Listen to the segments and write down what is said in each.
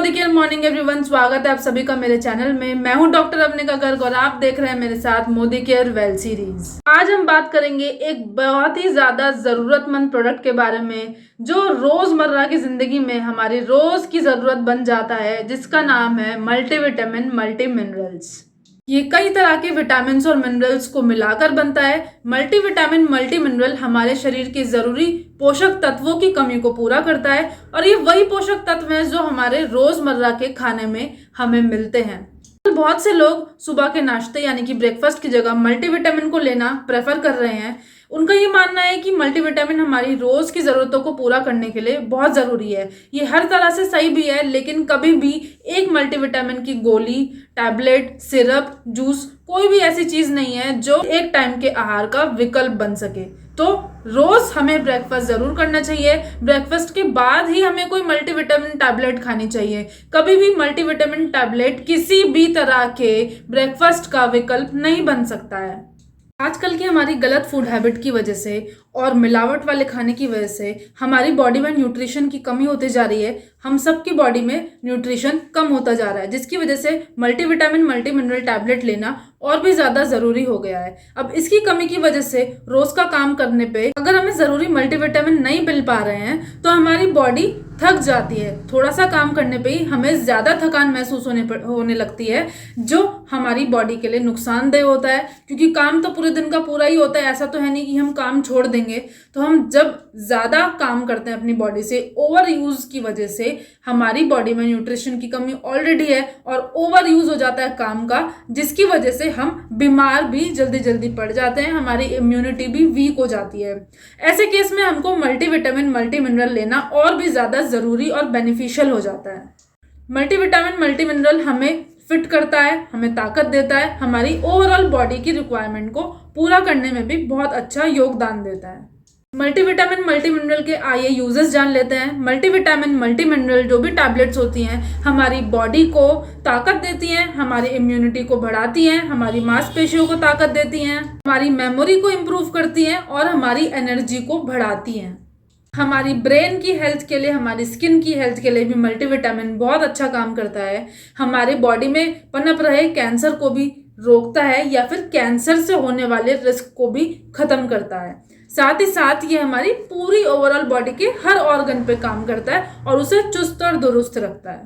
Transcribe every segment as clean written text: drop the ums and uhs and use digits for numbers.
Modi care morning everyone, स्वागत है आप सभी का मेरे चैनल में। मैं हूं डॉक्टर अवनिका गर्ग और आप देख रहे हैं मेरे साथ मोदी केयर वेल सीरीज। आज हम बात करेंगे एक बहुत ही ज्यादा जरूरतमंद प्रोडक्ट के बारे में जो रोजमर्रा की जिंदगी में हमारी रोज की जरूरत बन जाता है, जिसका नाम है मल्टीविटामिन मल्टी मिनरल्स। ये कई तरह के विटामिन और मिनरल्स को मिलाकर बनता है। मल्टीविटामिन मल्टी मिनरल हमारे शरीर के जरूरी पोषक तत्वों की कमी को पूरा करता है और ये वही पोषक तत्व हैं जो हमारे रोजमर्रा के खाने में हमें मिलते हैं। बहुत से लोग सुबह के नाश्ते यानी कि ब्रेकफास्ट की जगह मल्टीविटामिन को लेना प्रेफर कर रहे हैं। उनका ये मानना है कि मल्टीविटामिन हमारी रोज की जरूरतों को पूरा करने के लिए बहुत जरूरी है। ये हर तरह से सही भी है, लेकिन कभी भी एक मल्टीविटामिन की गोली, टैबलेट, सिरप, जूस कोई भी ऐसी चीज नहीं है जो एक टाइम के आहार का विकल्प बन सके। तो रोज हमें ब्रेकफास्ट जरूर करना चाहिए। ब्रेकफास्ट के बाद ही हमें कोई मल्टीविटामिन टैबलेट खानी चाहिए। कभी भी मल्टीविटामिन टैबलेट किसी भी तरह के ब्रेकफास्ट का विकल्प नहीं बन सकता है। आजकल की हमारी गलत फूड हैबिट की वजह से और मिलावट वाले खाने की वजह से हमारी बॉडी में न्यूट्रिशन की कमी होती जा रही है। हम सबकी बॉडी में न्यूट्रिशन कम होता जा रहा है, जिसकी वजह से मल्टीविटामिन मल्टी मिनरल टैबलेट लेना और भी ज़्यादा ज़रूरी हो गया है। अब इसकी कमी की वजह से रोज का काम करने पे अगर हमें ज़रूरी मल्टीविटामिन नहीं मिल पा रहे हैं तो हमारी बॉडी थक जाती है। थोड़ा सा काम करने पे ही हमें ज़्यादा थकान महसूस होने लगती है, जो हमारी बॉडी के लिए नुकसानदेह होता है। क्योंकि काम तो पूरे दिन का पूरा ही होता है, ऐसा तो है नहीं कि हम काम छोड़ देंगे। तो हम जब ज़्यादा काम करते हैं अपनी बॉडी से, ओवर यूज़ की वजह से हमारी बॉडी में न्यूट्रिशन की कमी ऑलरेडी है और ओवर यूज़ हो जाता है काम का, जिसकी वजह से हम बीमार भी जल्दी जल्दी पड़ जाते हैं। हमारी इम्यूनिटी भी वीक हो जाती है। ऐसे केस में हमको मल्टीविटामिन मल्टी मिनरल लेना और भी ज़्यादा ज़रूरी और बेनिफिशियल हो जाता है। मल्टीविटामिन मल्टी मिनरल हमें फिट करता है, हमें ताकत देता है, हमारी ओवरऑल बॉडी की रिक्वायरमेंट को पूरा करने में भी बहुत अच्छा योगदान देता है। मल्टीविटामिन मल्टी मिनरल के आइए यूजेस जान लेते हैं। मल्टीविटामिन मल्टी मिनरल जो भी टैबलेट्स होती हैं हमारी बॉडी को ताकत देती हैं, हमारी इम्यूनिटी को बढ़ाती हैं, हमारी मांसपेशियों को ताकत देती हैं, हमारी मेमोरी को इम्प्रूव करती हैं और हमारी एनर्जी को बढ़ाती हैं। हमारी ब्रेन की हेल्थ के लिए, हमारी स्किन की हेल्थ के लिए भी मल्टीविटामिन बहुत अच्छा काम करता है। हमारे बॉडी में पनप रहे कैंसर को भी रोकता है या फिर कैंसर से होने वाले रिस्क को भी खत्म करता है। साथ ही साथ ये हमारी पूरी ओवरऑल बॉडी के हर ऑर्गन पे काम करता है और उसे चुस्त और दुरुस्त रखता है।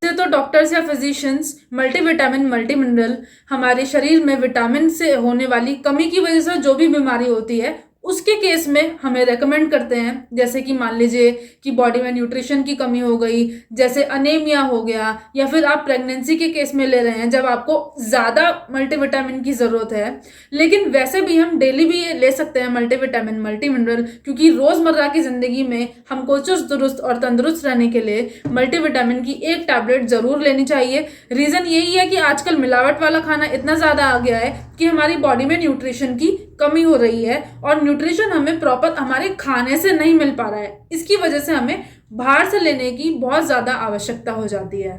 वैसे तो डॉक्टर्स या फिजिशियंस मल्टीविटामिन मल्टी मिनरल हमारे शरीर में विटामिन से होने वाली कमी की वजह से जो भी बीमारी होती है उसके केस में हमें रेकमेंड करते हैं। जैसे कि मान लीजिए कि बॉडी में न्यूट्रिशन की कमी हो गई, जैसे अनेमिया हो गया, या फिर आप प्रेगनेंसी के केस में ले रहे हैं जब आपको ज़्यादा मल्टीविटामिन की ज़रूरत है। लेकिन वैसे भी हम डेली भी ले सकते हैं मल्टीविटामिन मल्टी मिनरल, क्योंकि रोज़मर्रा की ज़िंदगी में हमको चुस्त दुरुस्त और तंदुरुस्त रहने के लिए मल्टीविटामिन की एक टैबलेट ज़रूर लेनी चाहिए। रीज़न यही है कि आजकल मिलावट वाला खाना इतना ज़्यादा आ गया है कि हमारी बॉडी में न्यूट्रिशन की कमी हो रही है और न्यूट्रिशन हमें प्रॉपर हमारे खाने से नहीं मिल पा रहा है। इसकी वजह से हमें बाहर से लेने की बहुत ज़्यादा आवश्यकता हो जाती है।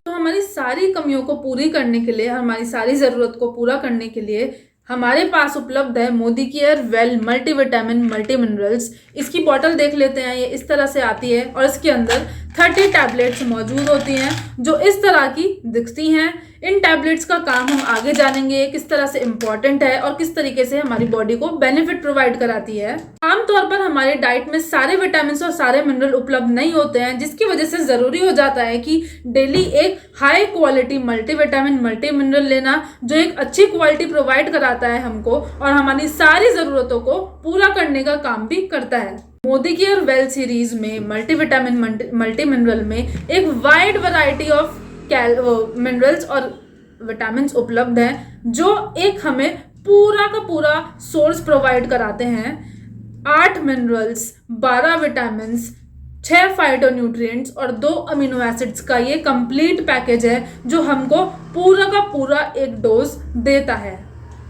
तो हमारी सारी कमियों को पूरी करने के लिए, हमारी सारी ज़रूरत को पूरा करने के लिए हमारे पास उपलब्ध है Modi care well multivitamin multi minerals. इसकी बॉटल देख लेते हैं, ये इस तरह से आती है और इसके अंदर 30 टैबलेट्स मौजूद होती हैं जो इस तरह की दिखती हैं। इन टैबलेट्स का काम हम आगे जानेंगे, किस तरह से इम्पॉर्टेंट है और किस तरीके से हमारी बॉडी को बेनिफिट प्रोवाइड कराती है। आमतौर पर हमारे डाइट में सारे विटामिन और सारे मिनरल उपलब्ध नहीं होते हैं, जिसकी वजह से ज़रूरी हो जाता है कि डेली एक high quality multivitamin multi mineral लेना, जो एक अच्छी क्वालिटी प्रोवाइड कराता है हमको और हमारी सारी ज़रूरतों को पूरा करने का काम भी करता है। मोदी केयर वेल सीरीज में मल्टीविटामिन मल्टी मिनरल में एक वाइड वैरायटी ऑफ मिनरल्स और विटामिन उपलब्ध हैं, जो एक हमें पूरा का पूरा सोर्स प्रोवाइड कराते हैं। 8 मिनरल्स, 12 विटामिन, 6 फाइटोन्यूट्रिएंट्स और 2 अमीनो एसिड्स का ये कंप्लीट पैकेज है जो हमको पूरा का पूरा एक डोज देता है।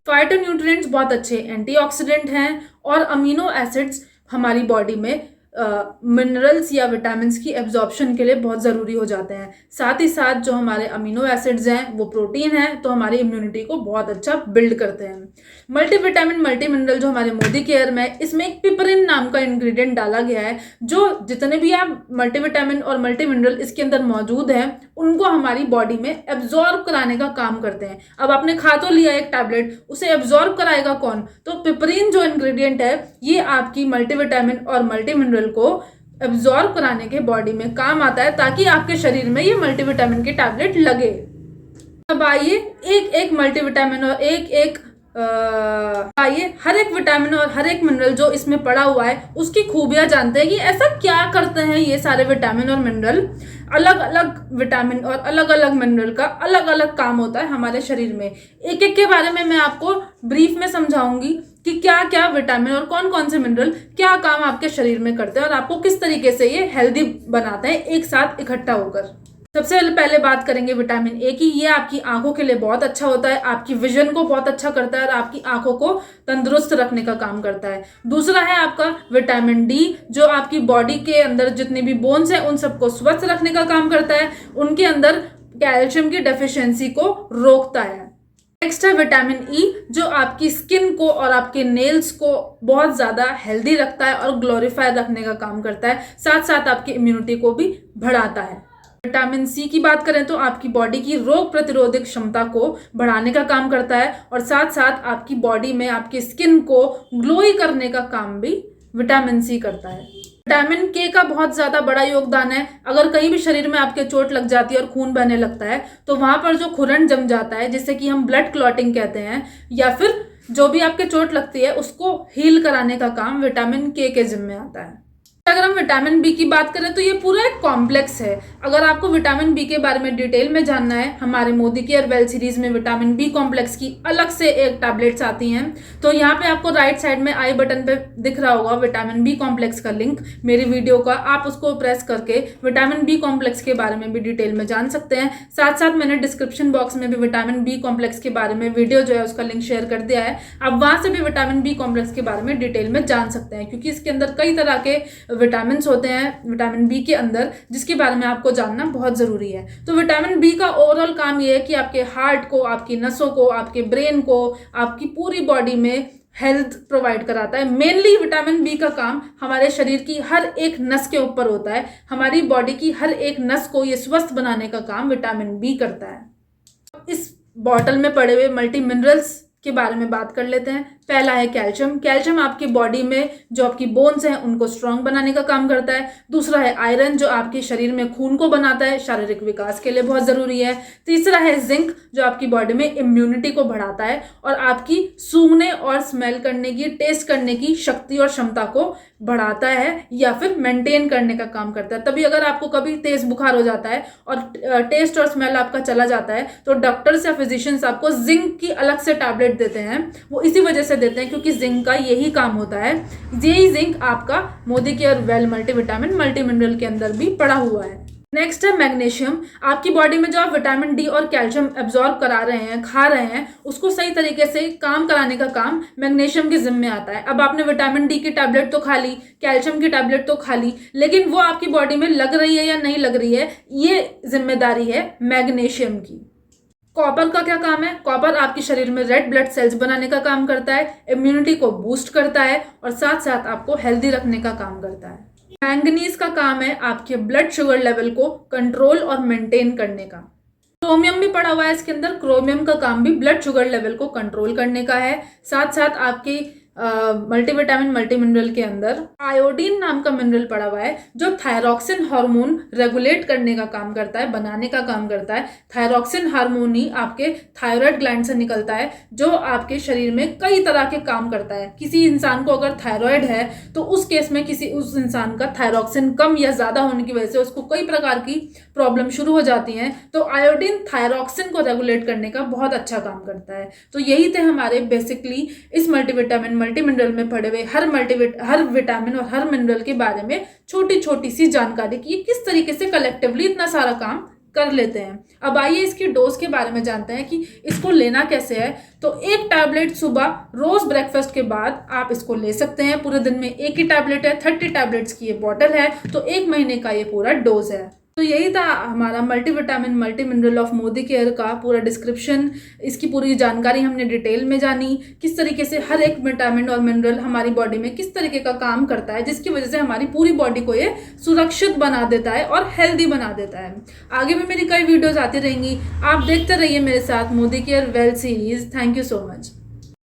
फाइटोन्यूट्रिएंट्स बहुत अच्छे एंटीऑक्सीडेंट हैं और अमीनो एसिड्स हमारी बॉडी में मिनरल्स या विटामिन्स की एब्जॉर्प्शन के लिए बहुत ज़रूरी हो जाते हैं। साथ ही साथ जो हमारे अमीनो एसिड्स हैं वो प्रोटीन है, तो हमारी इम्यूनिटी को बहुत अच्छा बिल्ड करते हैं। मल्टीविटामिन मल्टी मिनरल जो हमारे मोदी केयर में, इसमें एक पिपरिन नाम का इंग्रेडिएंट डाला गया है, जो जितने भी आप मल्टीविटामिन और मल्टी मिनरल इसके अंदर मौजूद हैं उनको हमारी बॉडी में एब्जॉर्ब कराने का काम करते हैं। अब आपने खा तो लिया एक टैबलेट, उसे एब्जॉर्ब कराएगा कौन? तो पिपरिन जो इंग्रेडिएंट है ये आपकी मल्टीविटामिन और मल्टी मिनरल को एब्जॉर्ब कराने के बॉडी में काम आता है, ताकि आपके शरीर में ये मल्टीविटामिन की टैबलेट लगे। अब आइए एक एक मल्टीविटामिन और हर एक विटामिन और हर एक मिनरल जो इसमें पड़ा हुआ है उसकी खूबियां जानते हैं कि ऐसा क्या करते हैं ये सारे विटामिन और मिनरल। अलग अलग विटामिन और अलग अलग मिनरल का अलग अलग काम होता है हमारे शरीर में। एक एक के बारे में मैं आपको ब्रीफ में समझाऊंगी कि क्या क्या विटामिन और कौन कौन से मिनरल क्या काम आपके शरीर में करते हैं और आपको किस तरीके से ये हेल्दी बनाते हैं एक साथ इकट्ठा होकर। सबसे पहले बात करेंगे विटामिन ए की। ये आपकी आंखों के लिए बहुत अच्छा होता है, आपकी विजन को बहुत अच्छा करता है और आपकी आंखों को तंदुरुस्त रखने का काम करता है। दूसरा है आपका विटामिन डी, जो आपकी बॉडी के अंदर जितनी भी बोन्स हैं उन सबको स्वस्थ रखने का काम करता है, उनके अंदर कैल्शियम की डेफिशिएंसी को रोकता है। नेक्स्ट है विटामिन ई, जो आपकी स्किन को और आपके नेल्स को बहुत ज़्यादा हेल्दी रखता है और ग्लोरीफाई रखने का काम करता है, साथ साथ आपकी इम्यूनिटी को भी बढ़ाता है। विटामिन सी की बात करें तो आपकी बॉडी की रोग प्रतिरोधक क्षमता को बढ़ाने का काम करता है और साथ साथ आपकी बॉडी में आपकी स्किन को ग्लोई करने का काम भी विटामिन सी करता है। विटामिन के का बहुत ज़्यादा बड़ा योगदान है। अगर कहीं भी शरीर में आपके चोट लग जाती है और खून बहने लगता है तो वहां पर जो खुरन जम जाता है, जिससे कि हम ब्लड क्लॉटिंग कहते हैं, या फिर जो भी आपके चोट लगती है उसको हील कराने का काम विटामिन के जिम्मे आता है। अगर हम विटामिन बी की बात करें तो ये पूरा एक कॉम्प्लेक्स है। अगर आपको विटामिन बी के बारे में डिटेल में जानना है, हमारे मोदी केयर वेल सीरीज में विटामिन बी कॉम्प्लेक्स की अलग से एक टैबलेट्स आती हैं, तो यहाँ पे आपको राइट साइड में आई बटन पे दिख रहा होगा विटामिन बी कॉम्प्लेक्स का लिंक मेरी वीडियो का। आप उसको प्रेस करके विटामिन बी कॉम्प्लेक्स के बारे में भी डिटेल में जान सकते हैं। साथ साथ मैंने डिस्क्रिप्शन बॉक्स में भी विटामिन बी कॉम्प्लेक्स के बारे में वीडियो जो है उसका लिंक शेयर कर दिया है। आप वहां से भी विटामिन बी कॉम्प्लेक्स के बारे में डिटेल में जान सकते हैं, क्योंकि इसके अंदर कई तरह के विटामिन होते हैं विटामिन बी के अंदर, जिसके बारे में आपको जानना बहुत जरूरी है। तो विटामिन बी का ओवरऑल काम यह है कि आपके हार्ट को, आपकी नसों को, आपके ब्रेन को, आपकी पूरी बॉडी में हेल्थ प्रोवाइड कराता है। मेनली विटामिन बी का काम हमारे शरीर की हर एक नस के ऊपर होता है। हमारी बॉडी की हर एक नस को ये स्वस्थ बनाने का काम विटामिन बी करता है। इस बॉटल में पड़े हुए मल्टी मिनरल्स के बारे में बात कर लेते हैं। पहला है कैल्शियम। कैल्शियम आपकी बॉडी में जो आपकी बोन्स हैं उनको स्ट्रांग बनाने का काम करता है। दूसरा है आयरन, जो आपके शरीर में खून को बनाता है, शारीरिक विकास के लिए बहुत ज़रूरी है। तीसरा है जिंक, जो आपकी बॉडी में इम्यूनिटी को बढ़ाता है और आपकी सूंघने और स्मेल करने की, टेस्ट करने की शक्ति और क्षमता को बढ़ाता है या फिर मेंटेन करने का काम करता है। तभी अगर आपको कभी तेज बुखार हो जाता है और टेस्ट और स्मेल आपका चला जाता है तो डॉक्टर्स या फिजिशियंस आपको जिंक की अलग से टैबलेट देते हैं। वो इसी वजह से देते हैं क्योंकि जिंक का यही काम होता है। यही जिंक आपका Modi care well multivitamin multi mineral के अंदर भी पड़ा हुआ है। नेक्स्ट है मैग्नीशियम। आपकी बॉडी में जो आप विटामिन डी और कैल्शियम एब्जॉर्ब करा रहे हैं, खा रहे हैं, उसको सही तरीके से काम कराने का काम मैग्नीशियम के जिम्मे आता है। अब आपने विटामिन डी की टैबलेट तो खा ली, कैल्शियम की टैबलेट तो खा ली, लेकिन वो आपकी बॉडी में लग रही है या नहीं लग रही है, ये जिम्मेदारी है मैग्नीशियम की। कॉपर का क्या काम है? कॉपर आपके शरीर में रेड ब्लड सेल्स बनाने का काम करता है, इम्यूनिटी को बूस्ट करता है और साथ साथ आपको हेल्दी रखने का काम करता है। मैंगनीज का काम है आपके ब्लड शुगर लेवल को कंट्रोल और मेंटेन करने का। क्रोमियम भी पड़ा हुआ है इसके अंदर। क्रोमियम का काम भी ब्लड शुगर लेवल को कंट्रोल करने का है। साथ साथ आपकी मल्टीविटामिन मल्टी मिनरल के अंदर आयोडीन नाम का मिनरल पड़ा हुआ है, जो थायरॉक्सिन हार्मोन रेगुलेट करने का काम करता है, बनाने का काम करता है। थायरॉक्सिन हार्मोन ही आपके थायराइड ग्लैंड से निकलता है, जो आपके शरीर में कई तरह के काम करता है। किसी इंसान को अगर थायराइड है तो उस केस में उस इंसान का थायरॉक्सिन कम या ज्यादा होने की वजह से उसको कई प्रकार की प्रॉब्लम शुरू हो जाती हैं। तो आयोडीन थायरॉक्सिन को रेगुलेट करने का बहुत अच्छा काम करता है। तो यही थे हमारे बेसिकली इस मल्टीविटामिन मल्टी मिनरल में पड़े हुए हर विटामिन और हर मिनरल के बारे में छोटी छोटी सी जानकारी की किस तरीके से कलेक्टिवली इतना सारा काम कर लेते हैं। अब आइए इसकी डोज के बारे में जानते हैं कि इसको लेना कैसे है। तो एक टैबलेट सुबह रोज ब्रेकफास्ट के बाद आप इसको ले सकते हैं। पूरे दिन में एक ही टैबलेट है, 30 टैबलेट्स की ये बॉटल है, तो 1 महीने का ये पूरा डोज है। तो यही था हमारा multivitamin multi mineral of Modi care का पूरा डिस्क्रिप्शन। इसकी पूरी जानकारी हमने डिटेल में जानी, किस तरीके से हर एक विटामिन और मिनरल हमारी बॉडी में किस तरीके का काम करता है, जिसकी वजह से हमारी पूरी बॉडी को ये सुरक्षित बना देता है और हेल्दी बना देता है। आगे भी मेरी कई वीडियोज आती रहेंगी, आप देखते रहिए मेरे साथ Modi care well series. Thank you so much.